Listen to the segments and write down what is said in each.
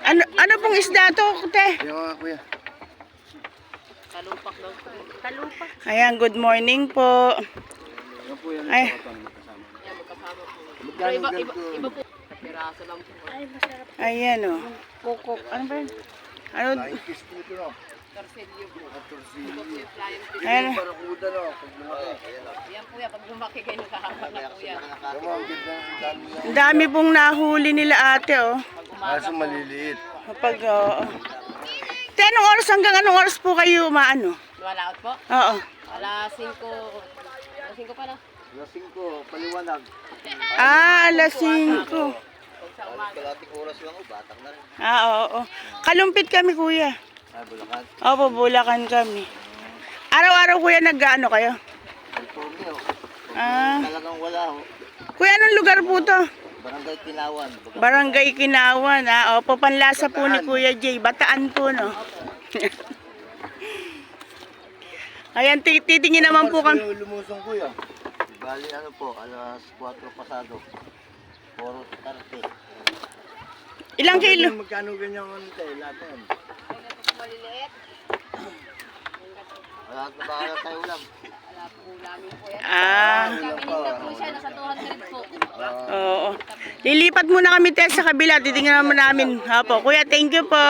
Ano pong isda to, te? Yung kuya. Talupak daw. Talupak. Ayan, good morning po. Yung po yan. Ay. Yan, magkasama po. Pero Magkano iba ganito? po. Piraso lang po. Ay, masarap. Ayan, oh. Kukok. Ano ba yun? Ano? Flying fish po ito, no? Torsilyo po. Torsilyo. Ito po yung flying fish. Ayan. Yung barakuda, no? Pag lumaki. Yan po yan. Pag lumaki kayo, nakahaba na po yan. Tama, ang ganda. Ang dami na. Ang dami pong nahuli nila ate, oh. Pag umaga Kaso po. maliliit. Kapag, oo. Te, anong oras hanggang anong oras po kayo umaano? Wala out po. Oo. Alas 5. Alas 5 pa na. Lasing ko, paliwanag. Alas 5. Pag sa umaga. Kalating oras lang ako, batak na rin. Oo. Kalumpit kami, kuya. Ay, Bulacan. Opo, Bulacan kami. Araw-araw, kuya, nag-ano kayo? Alporme, oh. Ah. Talagang wala, oh. Kuya, anong lugar po to? Barangay Kinawan. Barangay Kinawan, ha? Opo, panlasa po ni Kuya Jay. Bataan po, no? Ayan, titingin naman po kami. Lumusong kuya. Bali ano po, alas 4 pasado. Puro tarte. Ilang kilo? Magkano ganyan ang tayo, lahat yan? Ganyan po maliliit. Lahat na baka tayo ulam. Wala po ulamin po yan. Ah, Kami nito po siya. Nasa 200 po. oo. Lilipat muna kami tayo sa kabila. Titingnan naman namin. Opo, Kuya, thank you po.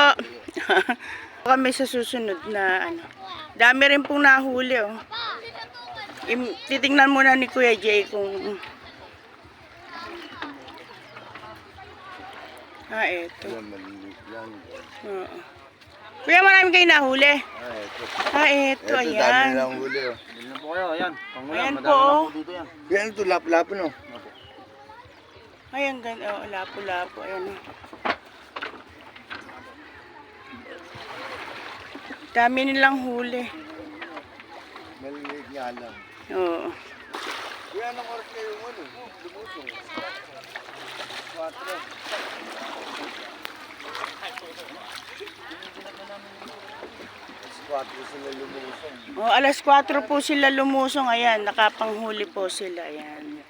Kami sa susunod na ano. Dami rin pong nahuli, oh. Titingnan muna ni Kuya Jay kung... eto. Yan, maliliit lang. Oo. Kuya, marami kayo nahuli. Ito. Eto, Ito, dami ayan. lang huli, oh. Bilhin po kayo, ayan. Pangulam, Ayan madami po, na oh. po dito yan. Yan ito, lap-lapo, no? Ayan, oh, lapo-lapo. Ayan, oh. Dami nilang huli. Maliliit nga lang. Oo. Kuya, anong oras kayo ano? Lumusong. 4 sila lumusong. Oh, alas 4 po sila lumusong. Ayan, nakapanghuli po sila. Ayan.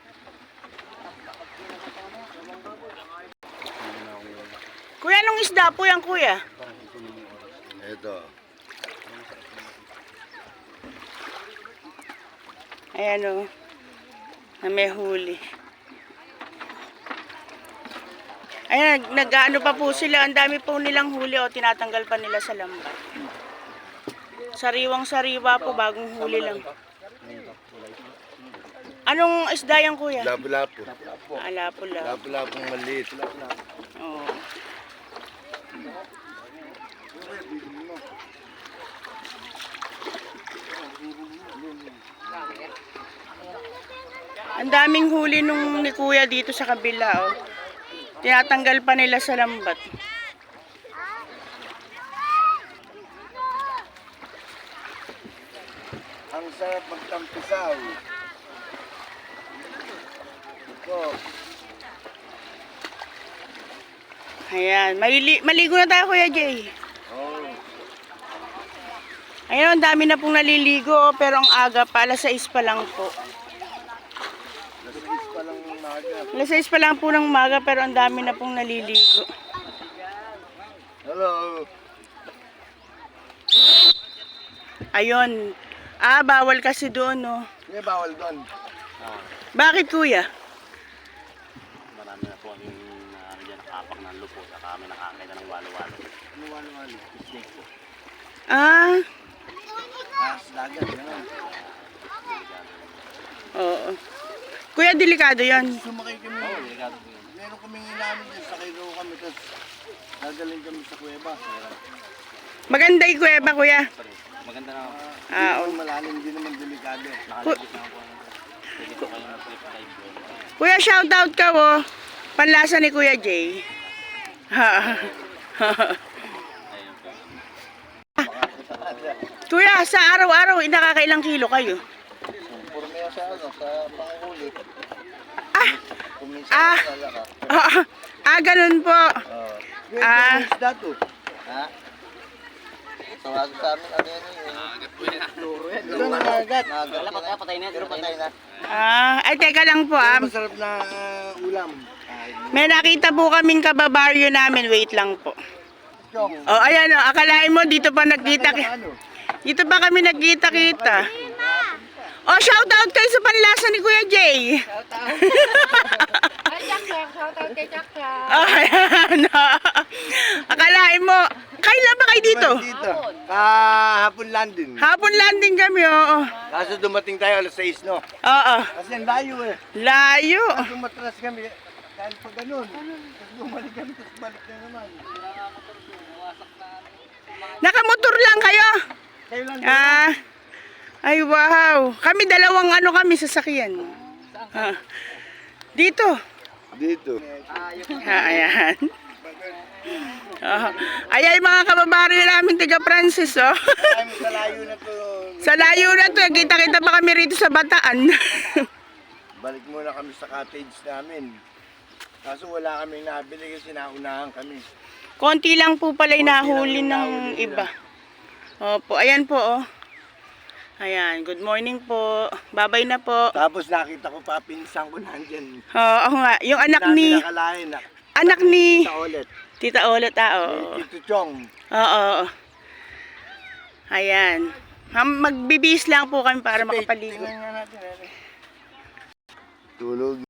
Kuya, anong isda po yan, kuya? Ito. Ayan, oh. Na may huli. Ayan, nag-ano pa po sila. Ang dami po nilang huli, oh. Tinatanggal pa nila sa lambat. Sariwang-sariwa po, bagong huli lang. Anong isda yan, kuya? Lapu-lapo. Lapo-lapo. Lapu-lapong maliit. Oo. Ang daming huli nung ni kuya dito sa kabila, oh. Tinatanggal pa nila sa lambat. Ang sarap magtampisaw. Ito. Ayan, maligo na tayo, Kuya Jay. Oh. Ayan, ang dami na pong naliligo, oh, pero ang aga pa, alas 6 pa lang po. Lasing pa lang ng naga. Alas 6 pa lang po ng umaga, pero ang dami na pong naliligo. Hello. Ayun. Bawal kasi doon, no. Hindi, bawal doon. Bakit, kuya? Marami na po yung dyan nakapak ng lupo. Saka kami nakakita ng walo-walo. Ano walo-walo? Snake po. Ah, Dagat, yan. oo. Kuya, delikado yan. Sumakay kami. Oo, delikado po yun. Meron kaming inamin dyan. Sakay daw kami. Tapos dadalhin kami sa kuweba. Maganda yung kuweba, kuya. Maganda na ako. Oo. Malalim din naman, delikado. Nakalagit na ako. Pwede po kayo na flip dive doon. Kuya, shout out ka, oh. Panlasa ni Kuya Jay. Ayun po. Kuya, sa araw-araw, nakakailang kilo kayo? Puro na sa ano, sa panghuli. Kung minsan Ah. nalaka. Ganun po. Ah. Isda to. Ha? Tawag sa amin, ano yan yun? Nagat po yan. Luro yan. Ito na nagat. Wala pa kaya patay na. Pero patay na. Ay, teka lang po, Masarap na ulam. May nakita po kaming kababaryo namin. Wait lang po. Chong. Oh, ayan oh, akalain mo dito pa nagkita. Ano? Dito pa kami nagkita-kita. Oh, shout out kayo sa panlasa ni Kuya Jay. Ay, shout out kay Chakchak. Oh, ayan. Akalain mo, kailan ba kayo dito? Dito. Kahapon landing. Hapon landing kami, oo. Kaso dumating tayo alas 6, no? Oo. Kasi ang layo eh. Layo. Kaso matras kami. Dahil pa ganun. Tapos bumalik kami, tapos balik na naman. Nakamotor lang kayo. Kayo lang. Ah. Ay, wow. Kami dalawang ano kami sasakyan. Ah. Dito. Dito. Ayan. Oh. Ayan mga kababaryo namin tiga Francis, oh. Kami sa layo na to. Sa layo na to, kita-kita pa kami rito sa Bataan. Balik muna kami sa cottage namin. Kaso wala kaming nabili kasi naunahan kami. Konti lang po pala inahuli lang ng nahuli iba. Opo, ayan po, oh. Ayan, good morning po. Babay na po. Tapos nakita ko pa pinsan ko nandyan. Oo nga, yung anak Namin ni, nakalain na. anak ni Sa ulit. Tita Olet, oo. Tito Chong. Oo. Ayan. Magbibis lang po kami para makapaligo. Tingnan nga natin. Tulog.